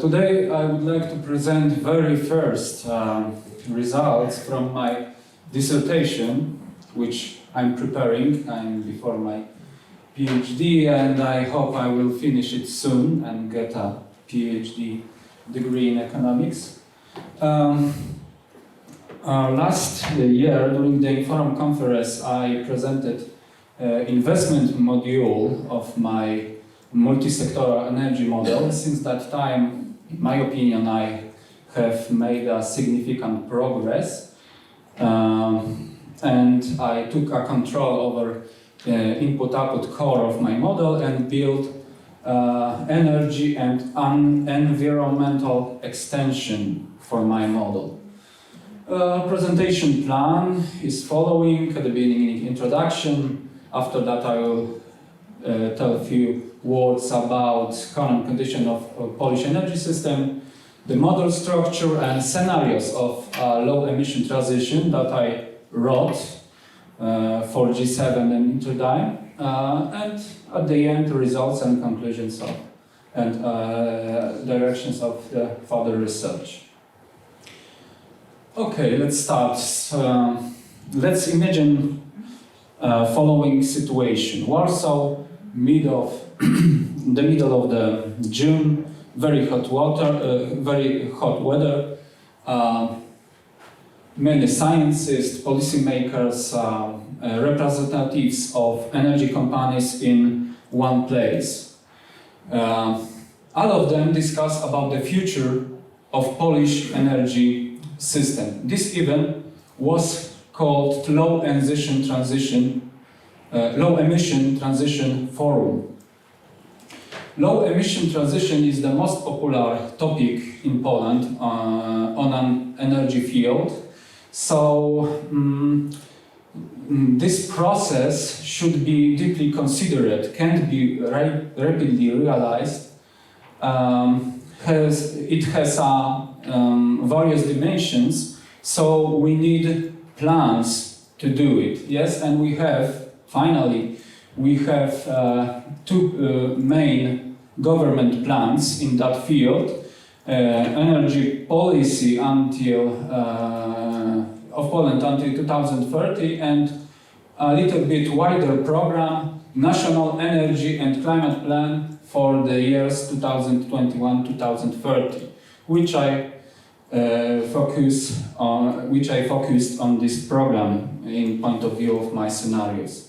Today I would like to present very first results from my dissertation, which I'm preparing. I'm before my PhD, and I hope I will finish it soon and get a PhD degree in economics. Last year, during the Inforum conference, I presented investment module of my multisectoral energy model. Since that time, in my opinion, I have made a significant progress, and I took a control over input-output core of my model and built energy and environmental extension for my model. Presentation plan is following. At the beginning, introduction. After that, I will tell a few words about current condition of Polish energy system, the model structure and scenarios of low-emission transition that I wrote for G7 and Interdyne, and at the end, the results and conclusions of and directions of the further research. Okay, let's start. Let's imagine following situation. Warsaw, the middle of the June, very hot weather. Many scientists, policymakers, representatives of energy companies in one place. All of them discuss about the future of Polish energy system. This event was called Low-Emission Transition Forum. Low-emission transition is the most popular topic in Poland on an energy field. So this process should be deeply considered, can't be rapidly realized. It has various dimensions, so we need plans to do it. Yes, and we have two main government plans in that field: energy policy of Poland until 2030, and a little bit wider program, National Energy and Climate Plan for the years 2021-2030, which I focused on this program in point of view of my scenarios.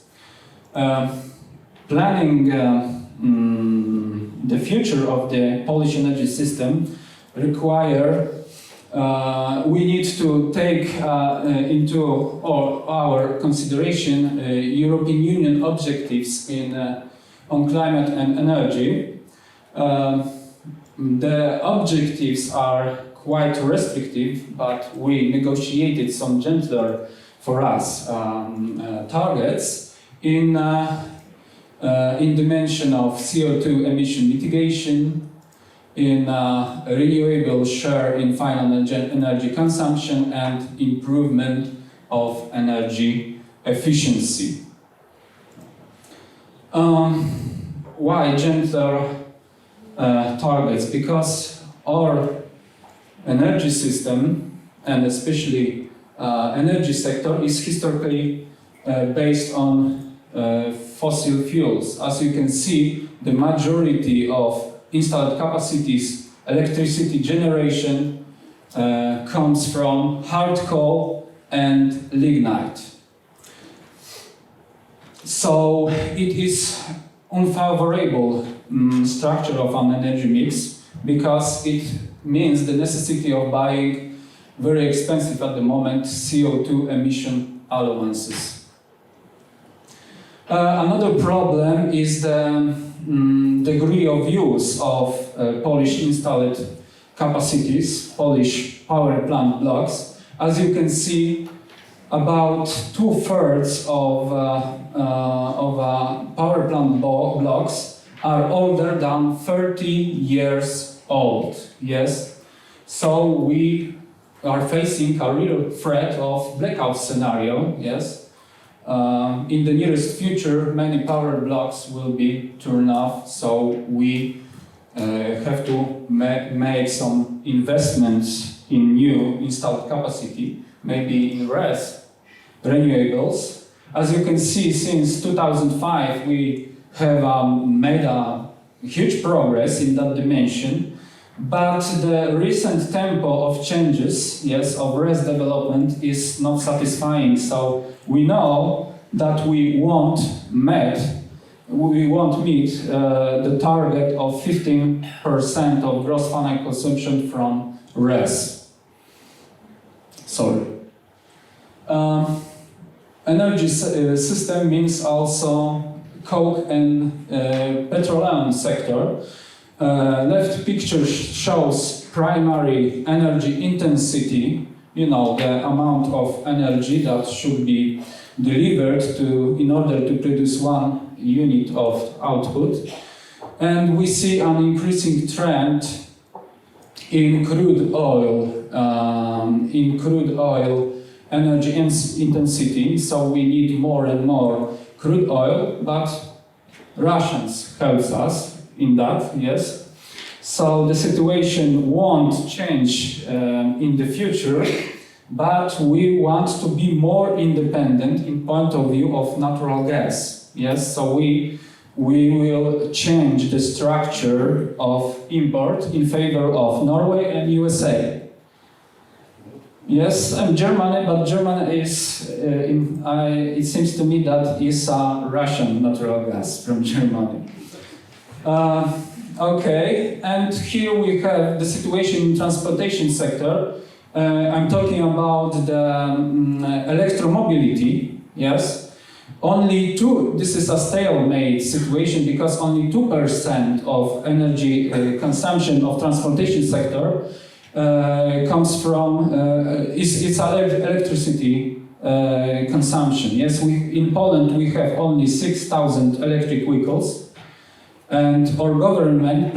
Planning the future of the Polish energy system we need to take into our consideration European Union objectives on climate and energy. The objectives are quite restrictive, but we negotiated some gentler for us targets in dimension of CO2 emission mitigation, in renewable share in final energy consumption, and improvement of energy efficiency. Why gentler targets? Because our energy system, and especially energy sector, is historically based on fossil fuels. As you can see, the majority of installed capacities, electricity generation, comes from hard coal and lignite. So it is unfavorable structure of an energy mix, because it means the necessity of buying very expensive at the moment CO2 emission allowances. Another problem is the degree of use of Polish installed capacities, Polish power plant blocks. As you can see, about 2/3 of power plant blocks are older than 30 years old. Yes, so we are facing a real threat of blackout scenario. Yes. In the nearest future, many power blocks will be turned off, so we have to make some investments in new installed capacity, maybe in renewables. As you can see, since 2005, we have made a huge progress in that dimension, but the recent tempo of changes, yes, of RES development is not satisfying. So we know that we won't meet the target of 15% of gross final consumption from RES. Sorry. Energy system means also coke and petroleum sector. Left picture shows primary energy intensity, you know, the amount of energy that should be delivered in order to produce 1 unit of output. And we see an increasing trend in crude oil energy intensity, so we need more and more crude oil, but Russians helps us in that, yes. So the situation won't change in the future, but we want to be more independent in point of view of natural gas, yes. So we will change the structure of import in favor of Norway and USA. Yes, and Germany, but Germany is, it seems to me that is Russian natural gas from Germany. Okay, and here we have the situation in transportation sector. I'm talking about the electromobility, yes. This is a stalemate situation because only 2% of energy consumption of transportation sector comes from it's electricity consumption. Yes, in Poland we have only 6,000 electric vehicles, and our government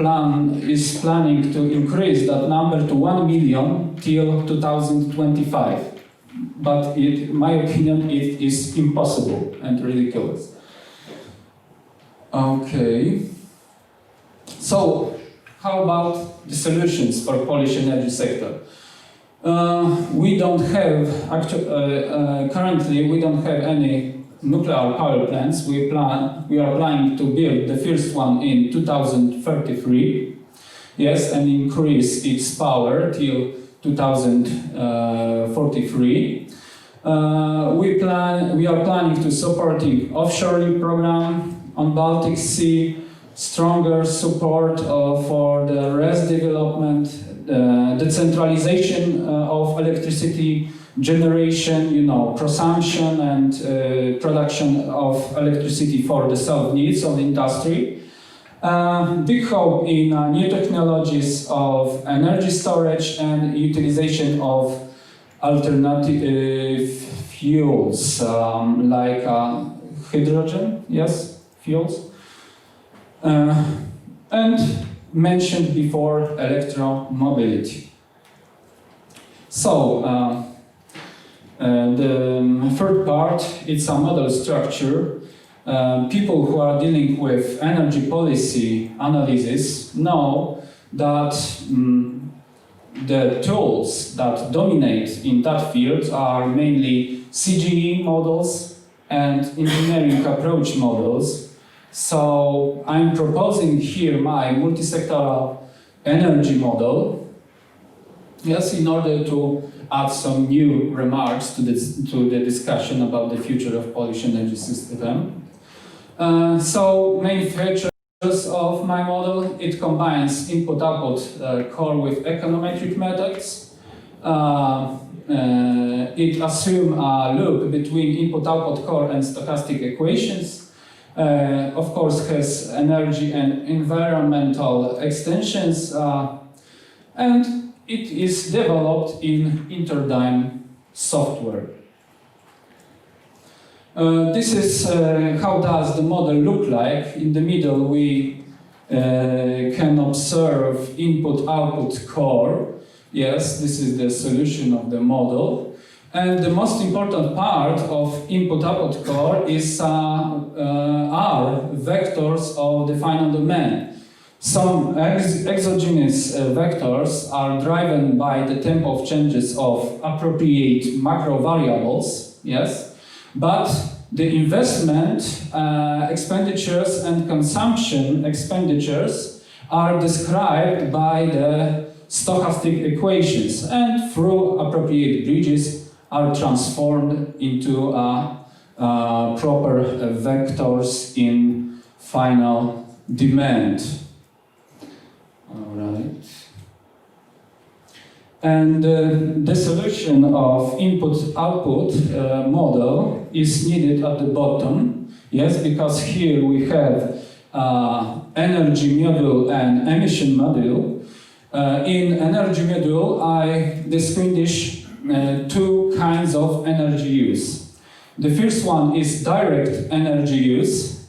is planning to increase that number to 1 million till 2025. But in my opinion, it is impossible and ridiculous. Okay. So, how about the solutions for Polish energy sector? We don't have, currently we don't have any nuclear power plants. We are planning to build the first one in 2033, yes, and increase its power till 2043. We are planning to supporting offshore program on Baltic Sea, stronger support for the RES development, decentralization of electricity generation, you know, consumption and production of electricity for the self-needs of the industry. Big hope in new technologies of energy storage and utilization of alternative fuels like hydrogen, yes, fuels. And mentioned before, electromobility. So, the third part, it's a model structure. People who are dealing with energy policy analysis know that the tools that dominate in that field are mainly CGE models and engineering approach models. So I'm proposing here my multisectoral energy model, yes, in order to add some new remarks to the discussion about the future of Polish energy system. So main features of my model, it combines input-output core with econometric methods. It assumes a loop between input-output core and stochastic equations. Of course, has energy and environmental extensions, and it is developed in Interdyne software. This is how does the model look like. In the middle, we can observe input-output core. Yes, this is the solution of the model. And the most important part of input-output core is are vectors of the final domain. Some exogenous vectors are driven by the tempo of changes of appropriate macro variables, yes, but the investment expenditures and consumption expenditures are described by the stochastic equations and through appropriate bridges are transformed into proper vectors in final demand. Alright. And the solution of input-output model is needed at the bottom, yes, because here we have energy module and emission module. In energy module, I distinguish two kinds of energy use. The first one is direct energy use,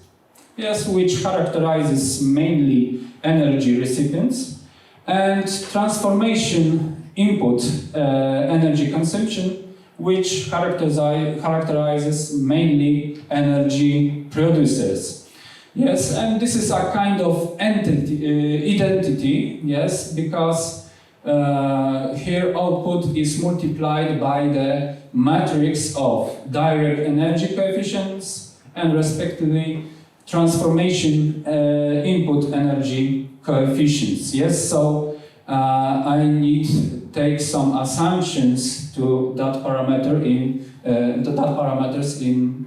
yes, which characterizes mainly energy recipients, and transformation input energy consumption, which characterizes mainly energy producers. Yes, and this is a kind of identity, yes, because here output is multiplied by the matrix of direct energy coefficients and respectively transformation input energy coefficients. Yes, so I need to take some assumptions to that parameter in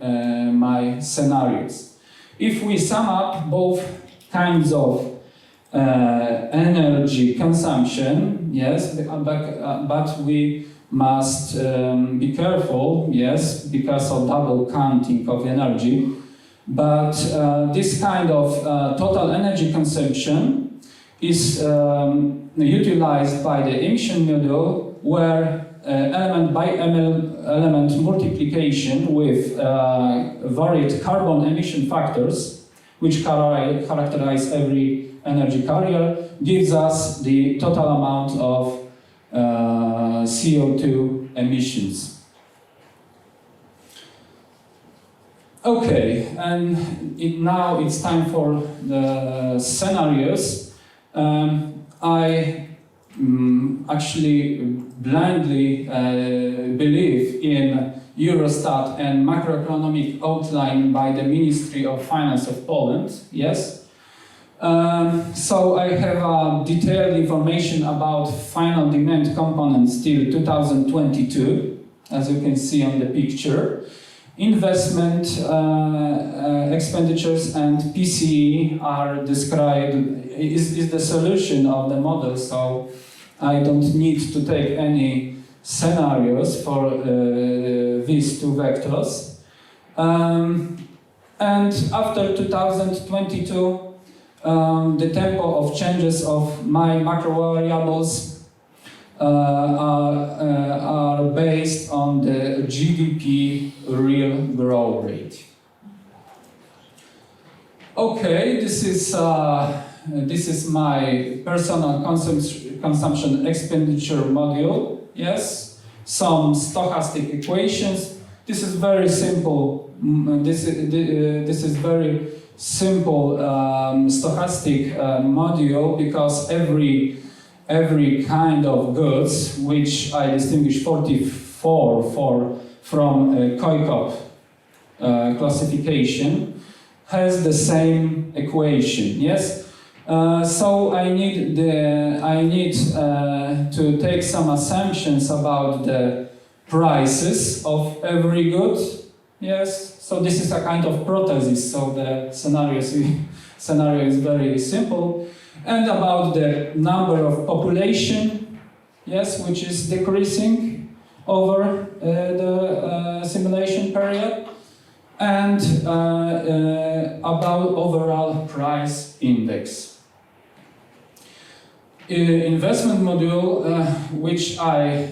my scenarios. If we sum up both kinds of energy consumption, yes, but we must be careful, yes, because of double counting of energy. But this kind of total energy consumption is utilized by the emission module, where element by element multiplication with varied carbon emission factors, which characterize every energy carrier, gives us the total amount of CO2 emissions. Okay, and now it's time for the scenarios. I actually blindly believe in Eurostat and macroeconomic outline by the Ministry of Finance of Poland, yes. So I have detailed information about final demand components till 2022, as you can see on the picture. Investment expenditures and PCE are described, is the solution of the model, so I don't need to take any scenarios for these two vectors. And after 2022, the tempo of changes of my macro variables are based on the GDP real growth rate. Okay, this is my personal consumption expenditure module. Yes, some stochastic equations. This is very simple. This is very simple stochastic module, because every kind of goods, which I distinguish 44 from Cracow classification, has the same equation. Yes, so I need to take some assumptions about the prices of every good. Yes, so this is a kind of prothesis. So the scenario is very simple. And about the number of population, yes, which is decreasing over the simulation period, and about overall price index. Investment module, which I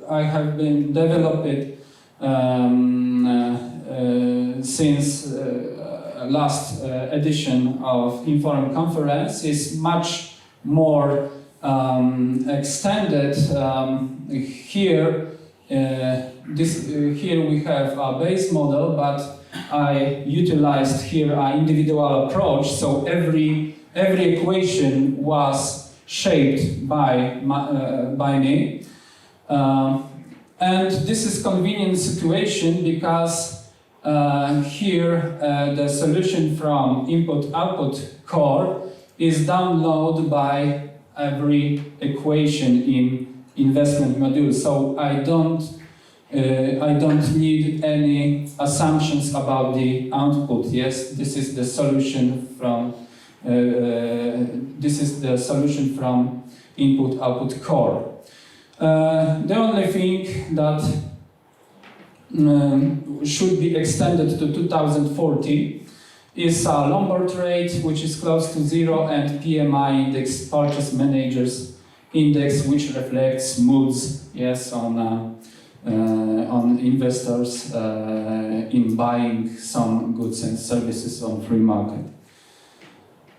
have been developed since last edition of Inform Conference, is much more extended. Here we have a base model, but I utilized here an individual approach. So every every equation was shaped by me. And this is convenient situation because here the solution from input-output core is downloaded by every equation in investment module. So I don't need any assumptions about the output. Yes, this is the solution from input-output core. The only thing that should be extended to 2040 is a Lombard rate, which is close to 0, and PMI index, Purchase Managers Index, which reflects moods, yes, on investors in buying some goods and services on free market.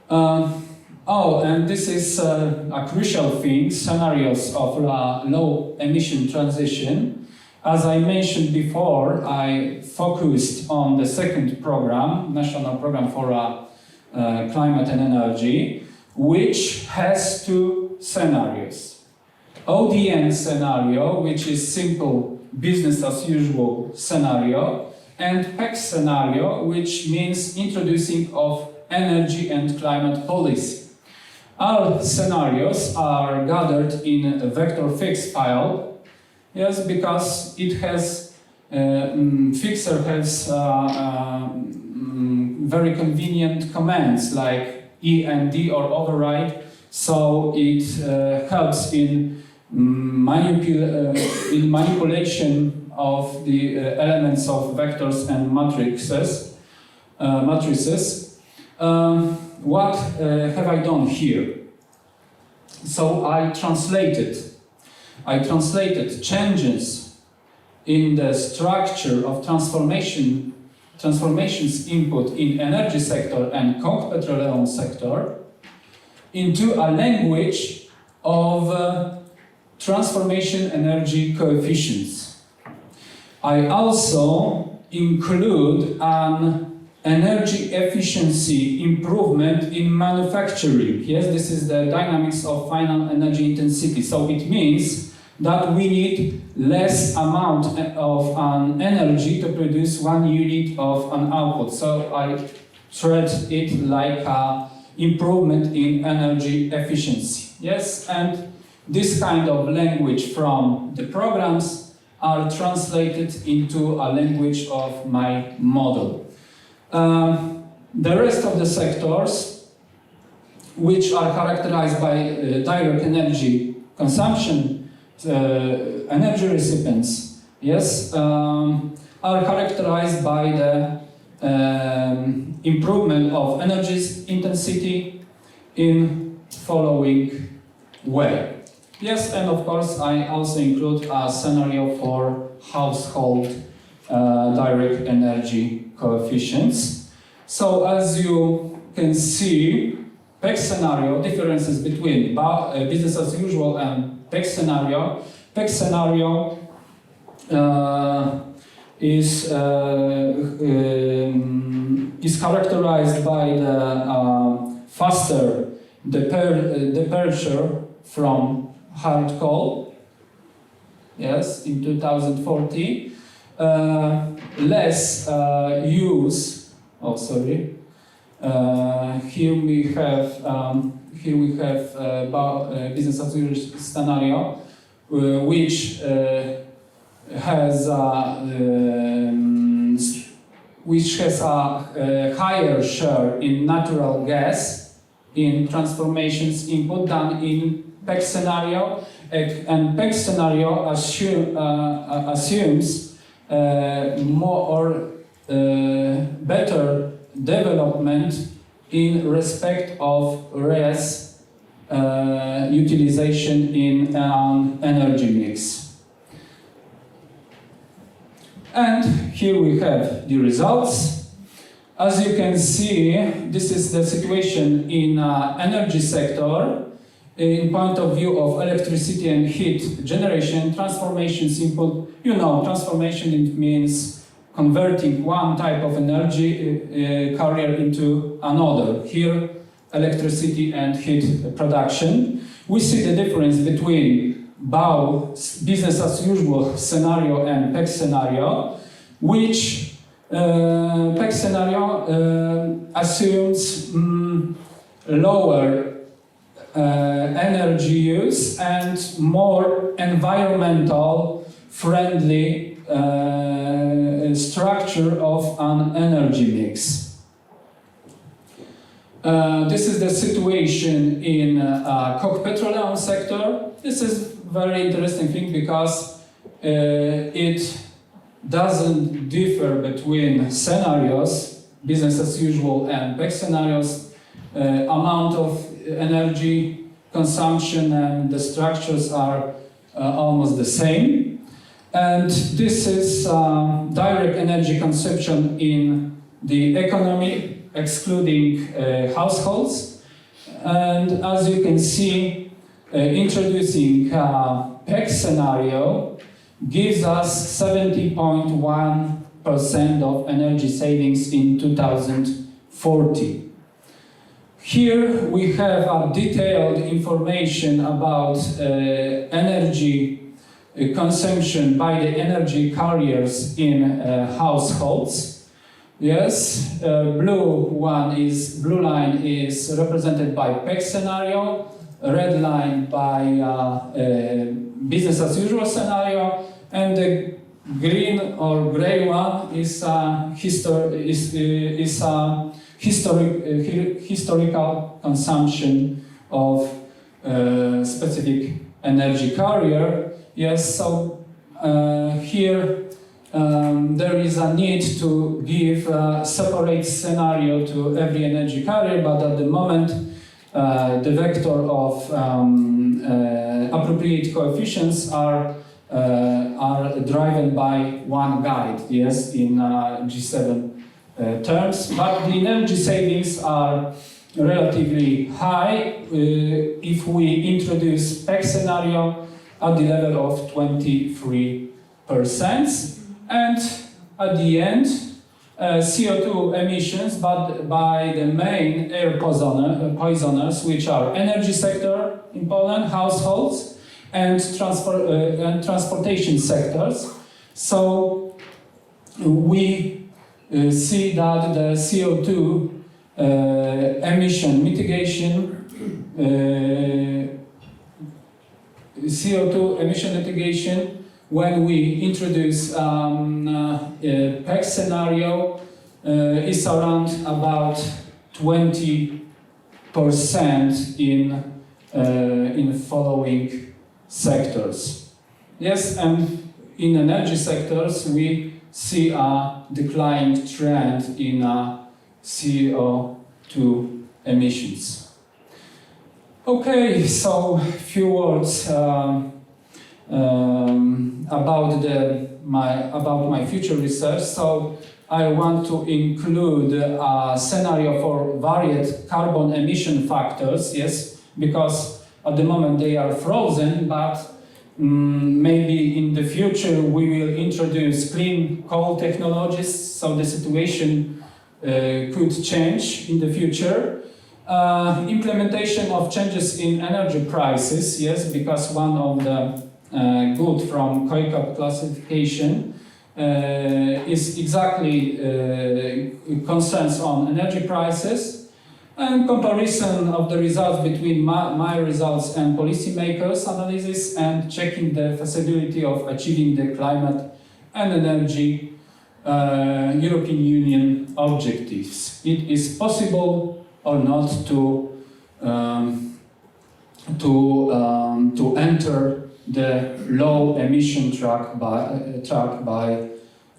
And this is a crucial thing, scenarios of low emission transition. As I mentioned before, I focused on the second program, National Program for Climate and Energy, which has two scenarios. ODN scenario, which is simple business as usual scenario, and PEC scenario, which means introducing of energy and climate policy. All scenarios are gathered in a vector fix file. Yes, because it has, Fixer has very convenient commands like END or override, so it helps in manipulation of the elements of vectors and matrices. What have I done here? So I translated changes in the structure of transformations input in energy sector and coke petroleum sector into a language of transformation energy coefficients. I also include an energy efficiency improvement in manufacturing. Yes, this is the dynamics of final energy intensity. So it means that we need less amount of an energy to produce 1 unit of an output. So I treat it like an improvement in energy efficiency. Yes, and this kind of language from the programs are translated into a language of my model. The rest of the sectors, which are characterized by direct energy consumption, energy recipients, yes, are characterized by the improvement of energy intensity in following way. Yes, and of course I also include a scenario for household direct energy coefficients. So as you can see, PEC scenario, differences between business as usual and PEC scenario. PEC scenario is characterized by the faster departure from hard coal, yes, in 2040, less use. Oh, sorry. Here we have business as usual scenario, which has a higher share in natural gas in transformations input than in PEC scenario, and PEC scenario assumes more or better development in respect of res utilization in an energy mix. And here we have the results. As you can see, this is the situation in energy sector in point of view of electricity and heat generation, transformations input. You know, transformation, it means converting one type of energy carrier into another. Here electricity and heat production. We see the difference between BAU, business as usual scenario, and PEC scenario, which PEC scenario assumes lower energy use and more environmental friendly structure of an energy mix. This is the situation in coke petroleum sector. This is very interesting thing because it doesn't differ between scenarios, business as usual and PEC scenarios. Amount of energy consumption and the structures are almost the same. And this is direct energy consumption in the economy, excluding households. And as you can see, introducing PEC scenario gives us 70.1% of energy savings in 2040. Here we have detailed information about energy consumption by the energy carriers in households. Yes, blue line is represented by PEC scenario, red line by business as usual scenario, and the green or gray one is historical consumption of specific energy carrier. Yes, so here there is a need to give a separate scenario to every energy carrier, but at the moment the vector of appropriate coefficients are driven by one guide, yes, in G7 terms, but the energy savings are relatively high if we introduce PEC scenario at the level of 23%. And at the end, CO2 emissions, but by the main air poisoners, which are energy sector in Poland, households, and transportation sectors. So we see that the CO2 emission mitigation when we introduce PEC scenario is around about 20% in following sectors. Yes, and in energy sectors we see a declining trend in CO2 emissions. Okay, so few words about my future research. So I want to include a scenario for varied carbon emission factors, yes, because at the moment they are frozen, but maybe in the future we will introduce clean coal technologies, so the situation could change in the future. Implementation of changes in energy prices, yes, because one of the good from Cracow classification is exactly concerns on energy prices, and comparison of the results between my results and policymakers' analysis, and checking the feasibility of achieving the climate and energy European Union objectives. It is possible or not to enter the low-emission track by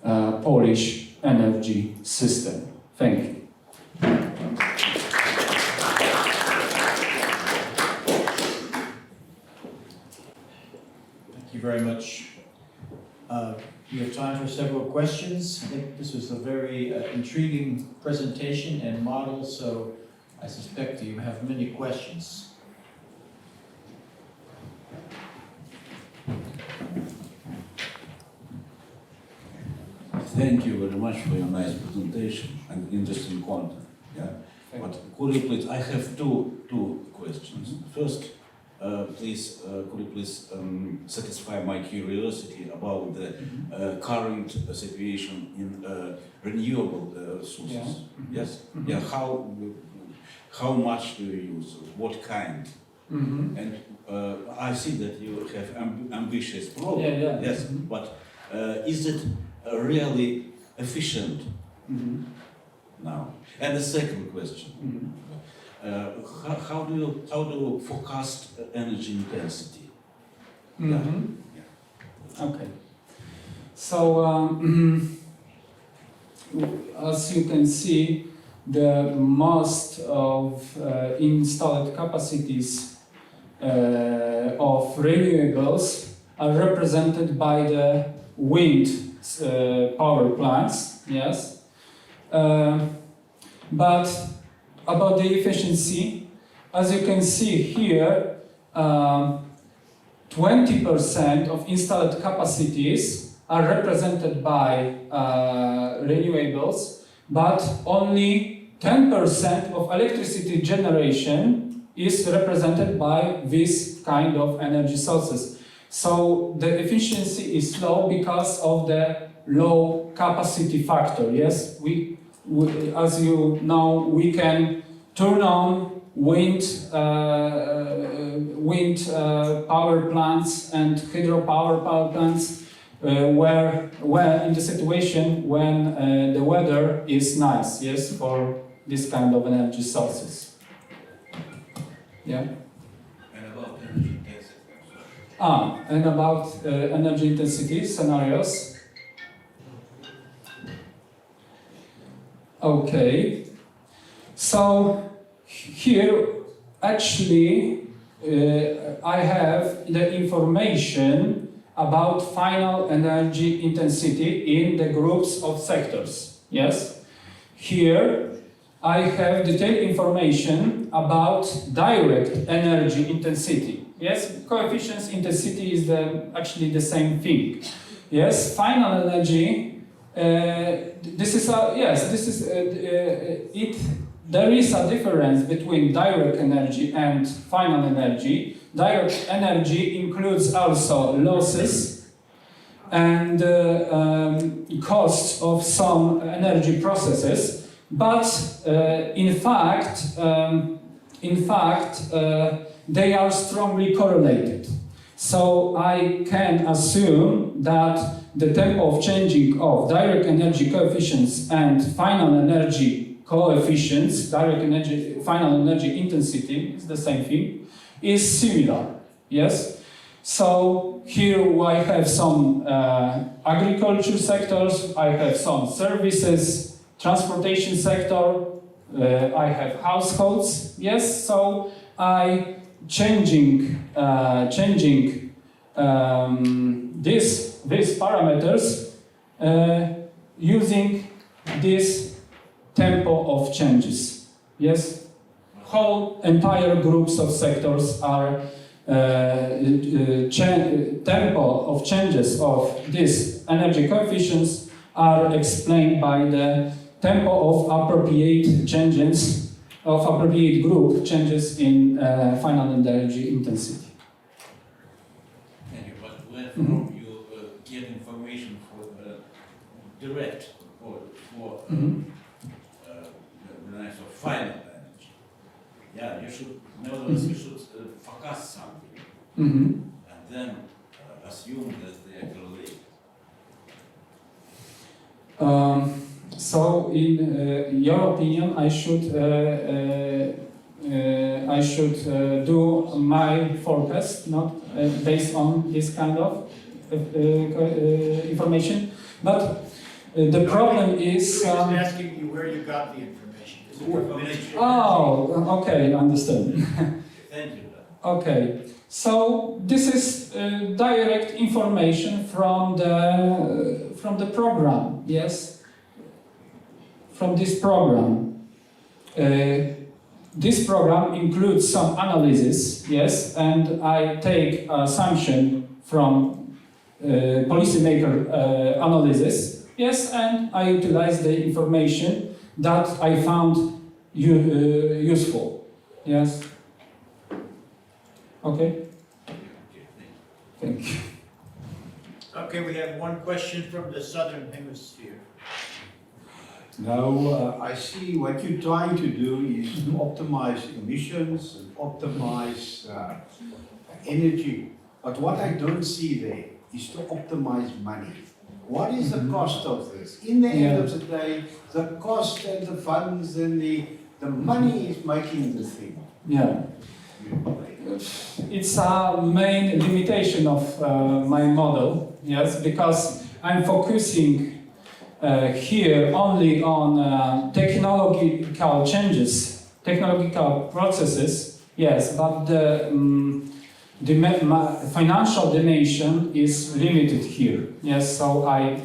Polish energy system. Thank you. Thank you very much. We have time for several questions. I think this was a very intriguing presentation and model, so I suspect you have many questions. Thank you very much for your nice presentation and interesting content. Yeah. But could you please, I have two questions. First, please, could you please satisfy my curiosity about the current situation in renewable sources? Yeah. Yes? Yeah, how much do you use? What kind? And I see that you have ambitious program. Yeah. Yes, but is it really efficient now? And the second question, how do you forecast energy intensity? Okay. So as you can see, the most of installed capacities of renewables are represented by the wind power plants. Yes. But about the efficiency, as you can see here, 20% of installed capacities are represented by renewables, but only 10% of electricity generation is represented by this kind of energy sources. So the efficiency is low because of the low capacity factor. Yes, as you know, we can turn on wind power plants and hydropower power plants where in the situation when the weather is nice. Yes, for this kind of energy sources. Yeah. And about energy intensity. And about energy intensity scenarios. Okay, so here actually I have the information about final energy intensity in the groups of sectors. Yes, here I have detailed information about direct energy intensity. Yes, coefficients intensity is actually the same thing. Yes, final energy. There is a difference between direct energy and final energy. Direct energy includes also losses and costs of some energy processes, but in fact, they are strongly correlated. So I can assume that the tempo of changing of direct energy coefficients and final energy coefficients, final energy intensity is the same thing, is similar. Yes? So here I have some agriculture sectors, I have some services, transportation sector, I have households. Yes? So I changing these parameters using this tempo of changes. Yes, whole entire groups of sectors are tempo of changes of these energy coefficients are explained by the tempo of appropriate changes of appropriate group changes in final energy intensity. Thank you, but where from you get information for direct or for the nice of final energy? Yeah, you should, in other words, you should forecast something and then assume that they are correlated. So, in your opinion, I should do my forecast, not based on this kind of information. But the problem is. I'm just asking you where you got the information. Is it information? Oh, okay, understand. Thank you. Okay, so this is direct information from the program. Yes. From this program. This program includes some analysis, yes, and I take assumption from policymaker analysis, yes, and I utilize the information that I found useful. Yes? Okay? Thank you. Okay, we have one question from the southern hemisphere. Now, I see what you're trying to do is to optimize emissions and optimize energy. But what I don't see there is to optimize money. What is the cost of this? In the end of the day, the cost and the funds and the money is making the thing. Yeah. It's a main limitation of my model, yes, because I'm focusing here only on technological changes, technological processes, yes, but the financial dimension is limited here, yes, so I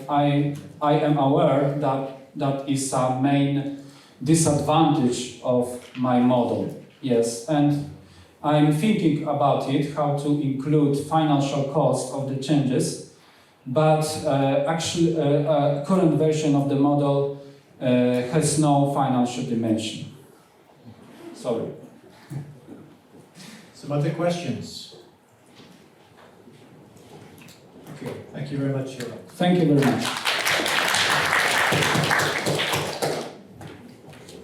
am aware that that is a main disadvantage of my model, yes, and I'm thinking about it, how to include financial cost of the changes, but actually current version of the model has no financial dimension. Sorry. Some other questions? Okay, thank you very much, Jurand. Thank you very much.